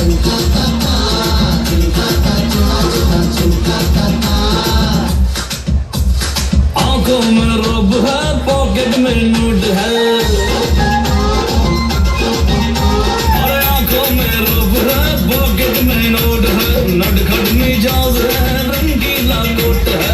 आंखों में रब है, पॉकेट में नोट है। अरे आंखों में रब है, पॉकेट में नोट है। नटखट मिजाज है, रंगीला कोट है।